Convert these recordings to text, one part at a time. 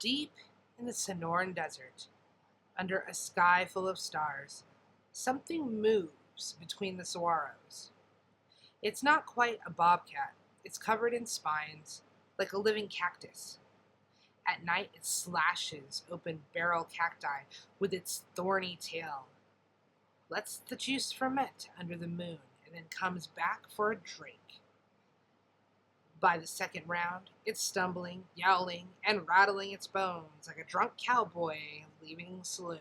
Deep in the Sonoran Desert, under a sky full of stars, something moves between the saguaros. It's not quite a bobcat. It's covered in spines, like a living cactus. At night, it slashes open barrel cacti with its thorny tail, lets the juice ferment under the moon, and then comes back for a drink. By the second round, it's stumbling, yowling, and rattling its bones like a drunk cowboy leaving the saloon.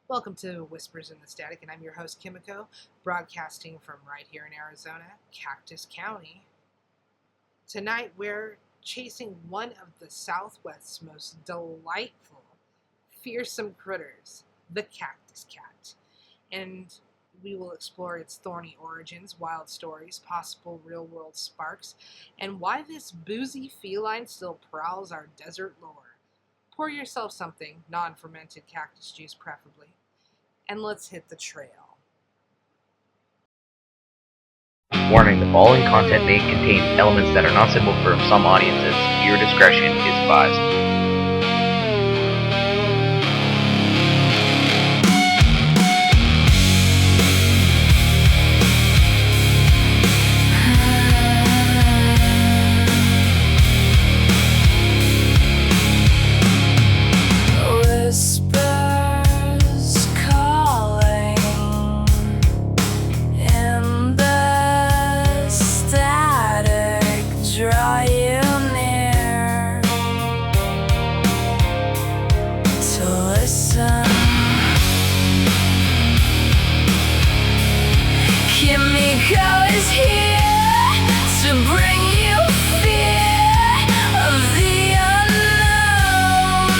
Welcome to Whispers in the Static, and I'm your host, Kimiko, broadcasting from right here in Arizona, Cactus County. Tonight, we're chasing one of the Southwest's most delightful, fearsome critters, the Cactus Cat. And we will explore its thorny origins, wild stories, possible real-world sparks, and why this boozy feline still prowls our desert lore. Pour yourself something, non-fermented cactus juice preferably, and let's hit the trail. Warning, the following content may contain elements that are not suitable for some audiences. Viewer discretion is advised. Kimiko is here to bring you fear of the unknown.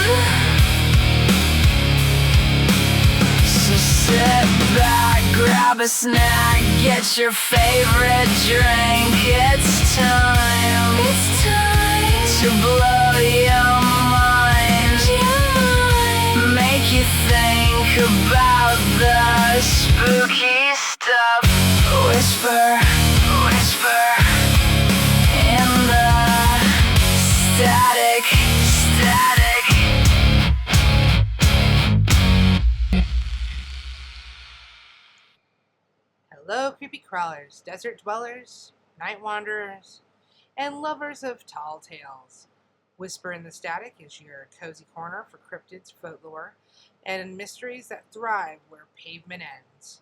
So sit back, grab a snack, get your favorite drink. It's time to blow your mind. Make you think about the spooky stuff. Whisper, whisper in the static. Hello, creepy crawlers, desert dwellers, night wanderers, and lovers of tall tales. Whisper in the Static is your cozy corner for cryptids, folklore, and mysteries that thrive where pavement ends.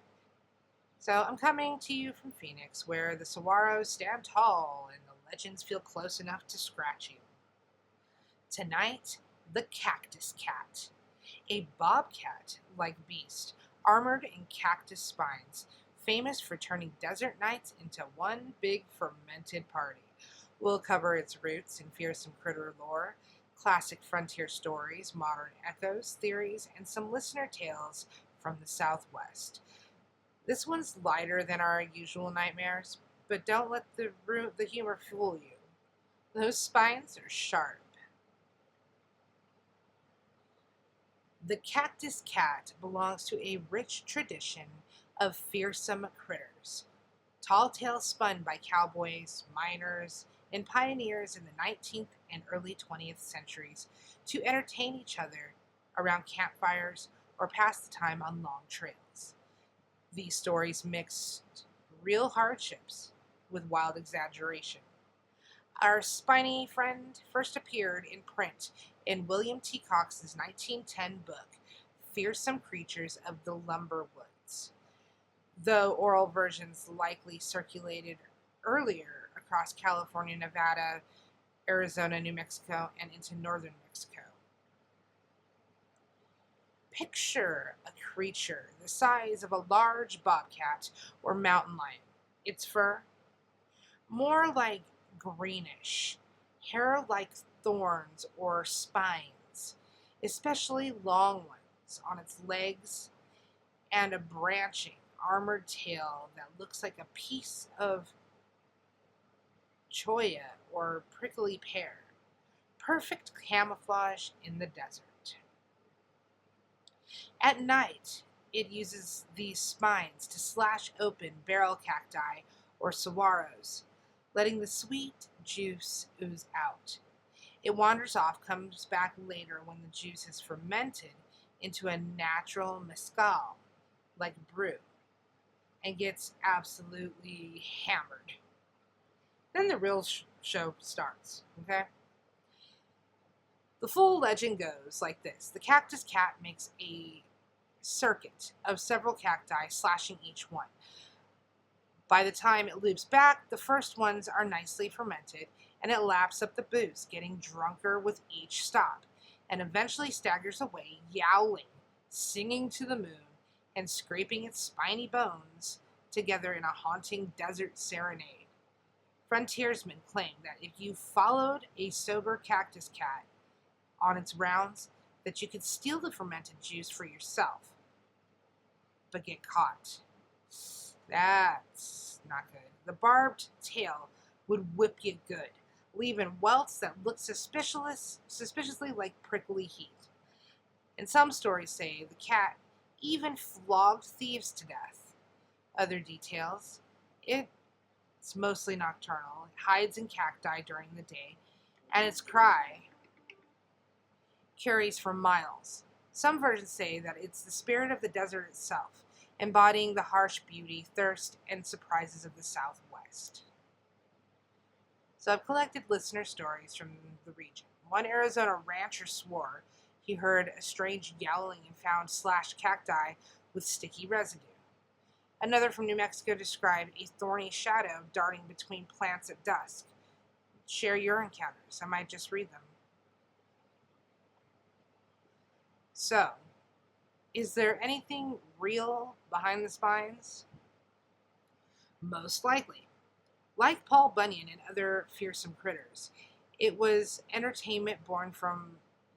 So I'm coming to you from Phoenix, where the saguaros stand tall and the legends feel close enough to scratch you. Tonight, the Cactus Cat, a bobcat-like beast armored in cactus spines, famous for turning desert nights into one big fermented party. We'll cover its roots in fearsome critter lore, classic frontier stories, modern echoes, theories, and some listener tales from the Southwest. This one's lighter than our usual nightmares, but don't let the humor fool you. Those spines are sharp. The Cactus Cat belongs to a rich tradition of fearsome critters. Tall tales spun by cowboys, miners, and pioneers in the 19th and early 20th centuries to entertain each other around campfires or pass the time on long trails. These stories mixed real hardships with wild exaggeration. Our spiny friend first appeared in print in William T. Cox's 1910 book, Fearsome Creatures of the Lumber Woods, though oral versions likely circulated earlier across California, Nevada, Arizona, New Mexico, and into northern Mexico. Picture a creature the size of a large bobcat or mountain lion. Its fur, more like greenish, hair like thorns or spines, especially long ones on its legs, and a branching, armored tail that looks like a piece of cholla or prickly pear. Perfect camouflage in the desert. At night, it uses these spines to slash open barrel cacti or saguaros, letting the sweet juice ooze out. It wanders off, comes back later when the juice has fermented into a natural mezcal, like brew, and gets absolutely hammered. Then the real show starts, okay? The full legend goes like this. The Cactus Cat makes a circuit of several cacti, slashing each one. By the time it loops back, the first ones are nicely fermented, and it laps up the booze, getting drunker with each stop, and eventually staggers away, yowling, singing to the moon, and scraping its spiny bones together in a haunting desert serenade. Frontiersmen claim that if you followed a sober cactus cat on its rounds, that you could steal the fermented juice for yourself, but get caught. That's not good. The barbed tail would whip you good, leaving welts that look suspiciously like prickly heat. And some stories say the cat even flogged thieves to death. Other details: it's mostly nocturnal. It hides in cacti during the day, and its cry carries for miles. Some versions say that it's the spirit of the desert itself, embodying the harsh beauty, thirst, and surprises of the Southwest. So I've collected listener stories from the region. One Arizona rancher swore he heard a strange yowling and found slashed cacti with sticky residue. Another from New Mexico described a thorny shadow darting between plants at dusk. Share your encounters. I might just read them. So, is there anything real behind the spines? Most likely. Like Paul Bunyan and other fearsome critters, it was entertainment born from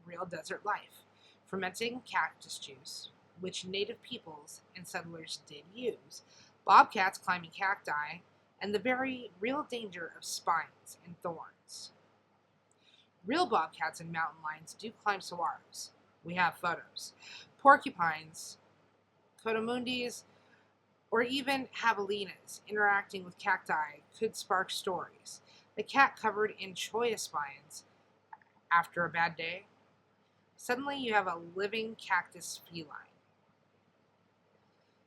real desert life, fermenting cactus juice, which native peoples and settlers did use, bobcats climbing cacti, and the very real danger of spines and thorns. Real bobcats and mountain lions do climb saguaros. We have photos. Porcupines, coatimundis, or even javelinas interacting with cacti could spark stories. The cat covered in cholla spines after a bad day. Suddenly you have a living cactus feline.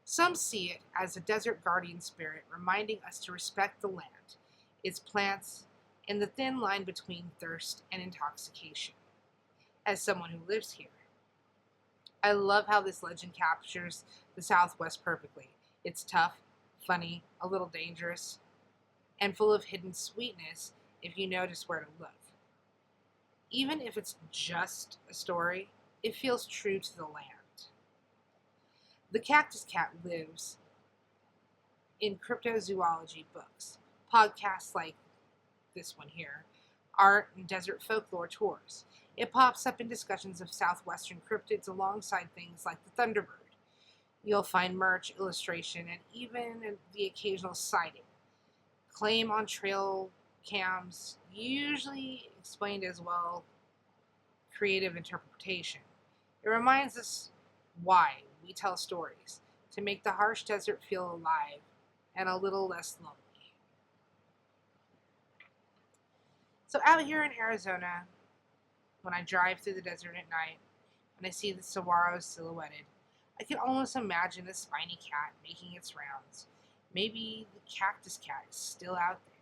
Some see it as a desert guardian spirit reminding us to respect the land, its plants, and the thin line between thirst and intoxication. As someone who lives here, I love how this legend captures the Southwest perfectly. It's tough, funny, a little dangerous, and full of hidden sweetness if you notice where to look. Even if it's just a story, it feels true to the land. The Cactus Cat lives in cryptozoology books, podcasts like this one here, art and desert folklore tours. It pops up in discussions of southwestern cryptids alongside things like the Thunderbird. You'll find merch, illustration, and even the occasional sighting. Claim on trail cams, usually explained as well creative interpretation. It reminds us why we tell stories, to make the harsh desert feel alive and a little less lonely. So out here in Arizona, when I drive through the desert at night and I see the saguaros silhouetted, I can almost imagine the spiny cat making its rounds. Maybe the cactus cat is still out there,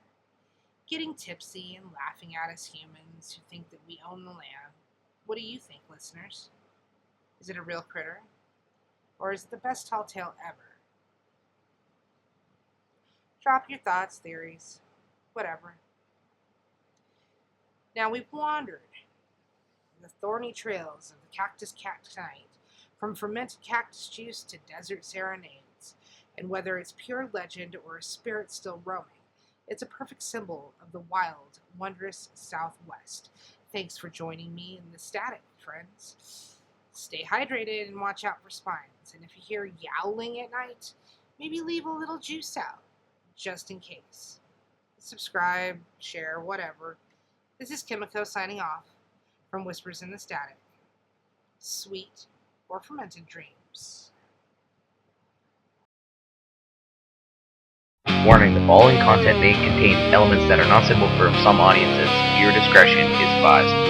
getting tipsy and laughing at us humans who think that we own the land. What do you think, listeners? Is it a real critter? Or is it the best tall tale ever? Drop your thoughts, theories, whatever. Now we've wandered the thorny trails of the Cactus Cat tonight, from fermented cactus juice to desert serenades, and whether it's pure legend or a spirit still roaming, it's a perfect symbol of the wild, wondrous Southwest. Thanks for joining me in the static, friends. Stay hydrated and watch out for spines, and if you hear yowling at night, maybe leave a little juice out, just in case. Subscribe, share, whatever. This is Kimiko signing off from Whispers in the Static. Sweet or fermented dreams. Warning, the following content may contain elements that are not suitable for some audiences. Viewer discretion is advised.